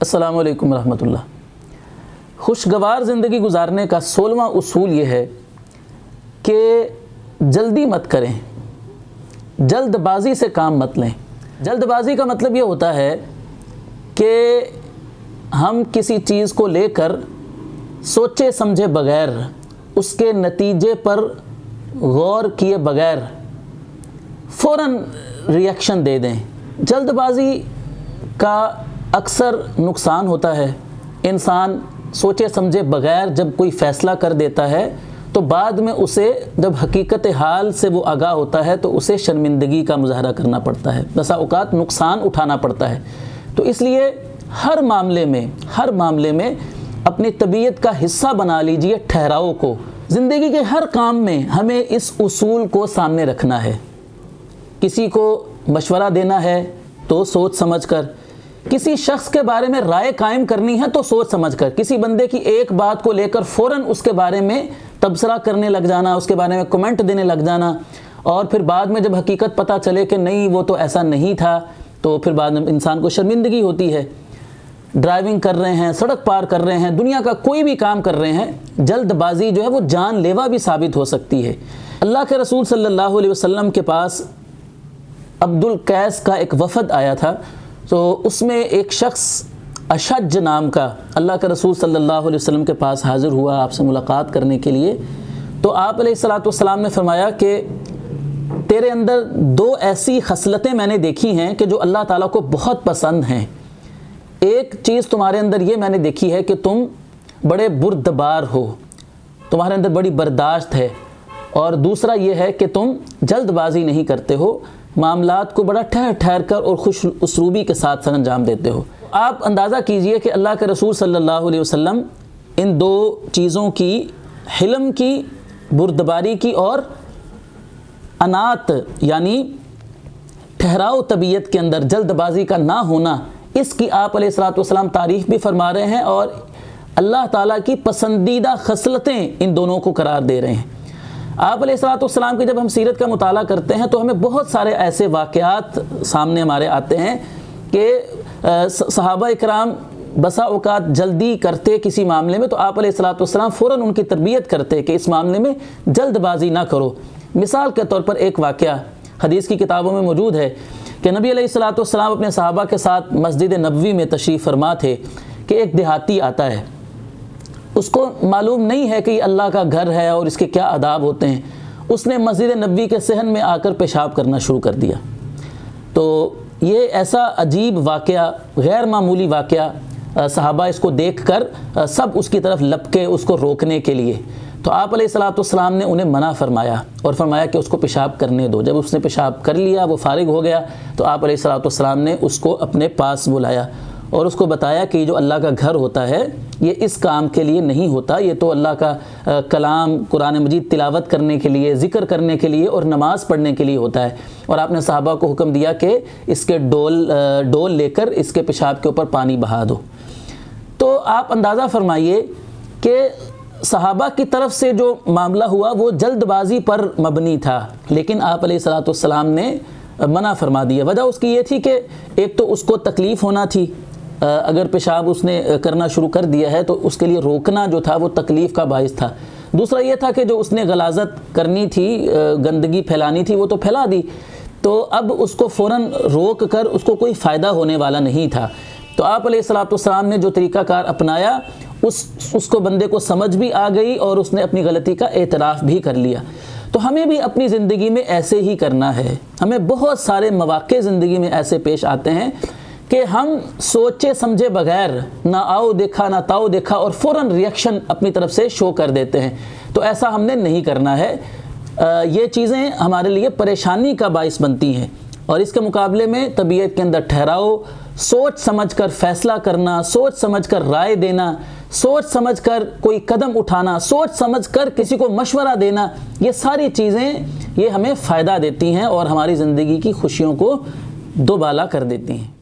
अस्सलामु अलैकुम रहमतुल्लाह। खुशगवार ज़िंदगी गुजारने का 16वां उसूल ये है कि जल्दी मत करें, जल्दबाजी से काम मत लें। जल्दबाजी का मतलब ये होता है कि हम किसी चीज़ को लेकर सोचे समझे बग़ैर, उसके नतीजे पर गौर किए बग़ैर फ़ौरन रिएक्शन दे दें। जल्दबाजी का अक्सर नुकसान होता है। इंसान सोचे समझे बग़ैर जब कोई फ़ैसला कर देता है तो बाद में उसे जब हकीकत हाल से वो आगाह होता है तो उसे शर्मिंदगी का मुज़ाहरा करना पड़ता है, बसा औक़ात नुकसान उठाना पड़ता है। तो इसलिए हर मामले में अपनी तबीयत का हिस्सा बना लीजिए ठहराव को। ज़िंदगी के हर काम में हमें इस उसूल को सामने रखना है। किसी को मशवरा देना है तो सोच समझ कर, किसी शख्स के बारे में राय कायम करनी है तो सोच समझ कर, किसी बंदे की एक बात को लेकर फ़ौरन उसके बारे में तबसरा करने लग जाना, उसके बारे में कमेंट देने लग जाना, और फिर बाद में जब हकीकत पता चले कि नहीं वो तो ऐसा नहीं था, तो फिर बाद में इंसान को शर्मिंदगी होती है। ड्राइविंग कर रहे हैं, सड़क पार कर रहे हैं, दुनिया का कोई भी काम कर रहे हैं, जल्दबाजी जो है वो जानलेवा भी साबित हो सकती है। अल्लाह के रसूल सल्लल्लाहु अलैहि वसल्लम के पास अब्दुल कैस का एक वफ़द आया था। तो उसमें एक शख्स अशज नाम का अल्लाह के रसूल सल्लल्लाहु अलैहि वसल्लम के पास हाज़िर हुआ आपसे मुलाकात करने के लिए। तो आप अलैहिस्सलातु वस्सलाम ने फरमाया कि तेरे अंदर दो ऐसी खसलतें मैंने देखी हैं कि जो अल्लाह ताला को बहुत पसंद हैं। एक चीज़ तुम्हारे अंदर ये मैंने देखी है कि तुम बड़े बुर्दबार हो, तुम्हारे अंदर बड़ी बर्दाश्त है, और दूसरा ये है कि तुम जल्दबाजी नहीं करते हो, मामलात को बड़ा ठहर ठहर कर और खुश उसलूबी के साथ अंजाम देते हो। आप अंदाज़ा कीजिए कि अल्लाह के रसूल सल्लल्लाहु अलैहि वसल्लम इन दो चीज़ों की, हिल्म की, बुर्दबारी की और अनात यानी ठहराव तबीयत के अंदर जल्दबाजी का ना होना, इसकी आप अलैहिस्सलातु वस्सलाम तारीफ़ भी फरमा रहे हैं और अल्लाह ताला की पसंदीदा खसलतें इन दोनों को करार दे रहे हैं। आप अलैहिस्सलातु वस्सलाम की जब हम सीरत का मुताला करते हैं तो हमें बहुत सारे ऐसे वाक़यात सामने हमारे आते हैं कि सहाबा इकराम बसा औक़ात जल्दी करते किसी मामले में, तो आप अलैहिस्सलातु वस्सलाम फ़ौरन उनकी तरबियत करते कि इस मामले में जल्दबाजी ना करो। मिसाल के तौर पर एक वाक़या हदीस की किताबों में मौजूद है कि नबी अलैहिस्सलातु वस्सलाम अपने सहाबा के साथ मस्जिद नबवी में तशरीफ़ फरमा थे कि एक देहाती आता है, उसको मालूम नहीं है कि अल्लाह का घर है और इसके क्या आदाब होते हैं। उसने मस्जिद नबवी के सहन में आकर पेशाब करना शुरू कर दिया। तो ये ऐसा अजीब वाक़या, गैर मामूली वाक़या, सहाबा इसको देखकर सब उसकी तरफ लपके उसको रोकने के लिए। तो आप अलैहिस्सलातु वस्सलाम ने उन्हें मना फरमाया और फरमाया कि उसको पेशाब करने दो। जब उसने पेशाब कर लिया, वो फारिग हो गया, तो आप अलैहिस्सलातु वस्सलाम ने उसको अपने पास बुलाया और उसको बताया कि जो अल्लाह का घर होता है ये इस काम के लिए नहीं होता, ये तो अल्लाह का कलाम कुरान मजीद तिलावत करने के लिए, ज़िक्र करने के लिए और नमाज़ पढ़ने के लिए होता है। और आपने सहाबा को हुक्म दिया कि इसके डोल लेकर इसके पेशाब के ऊपर पानी बहा दो। तो आप अंदाज़ा फरमाइए कि सहाबा की तरफ से जो मामला हुआ वो जल्दबाजी पर मबनी था, लेकिन आप अलैहिस्सलातु वस्सलाम ने मना फरमा दिया। वजह उसकी ये थी कि एक तो उसको तकलीफ़ होना थी, अगर पेशाब उसने करना शुरू कर दिया है तो उसके लिए रोकना जो था वो तकलीफ़ का बाइस था। दूसरा ये था कि जो उसने गलाज़त करनी थी, गंदगी फैलानी थी, वो तो फैला दी, तो अब उसको फ़ौरन रोक कर उसको कोई फ़ायदा होने वाला नहीं था। तो आप अलैहिस्सलातु वस्सलाम ने जो तरीक़ाकार अपनाया उसको बंदे को समझ भी आ गई और उसने अपनी गलती का एतराफ़ भी कर लिया। तो हमें भी अपनी ज़िंदगी में ऐसे ही करना है। हमें बहुत सारे मौक़े ज़िंदगी में ऐसे पेश आते हैं कि हम सोचे समझे बग़ैर ना आओ देखा ना ताओ देखा और फ़ौरन रिएक्शन अपनी तरफ से शो कर देते हैं। तो ऐसा हमने नहीं करना है। ये चीज़ें हमारे लिए परेशानी का बाइस बनती हैं और इसके मुकाबले में तबीयत के अंदर ठहराव, सोच समझ कर फ़ैसला करना, सोच समझ कर राय देना, सोच समझ कर कोई कदम उठाना, सोच समझ कर किसी को मशवरा देना, ये सारी चीज़ें ये हमें फ़ायदा देती हैं और हमारी ज़िंदगी की खुशियों को दोबाला कर देती हैं।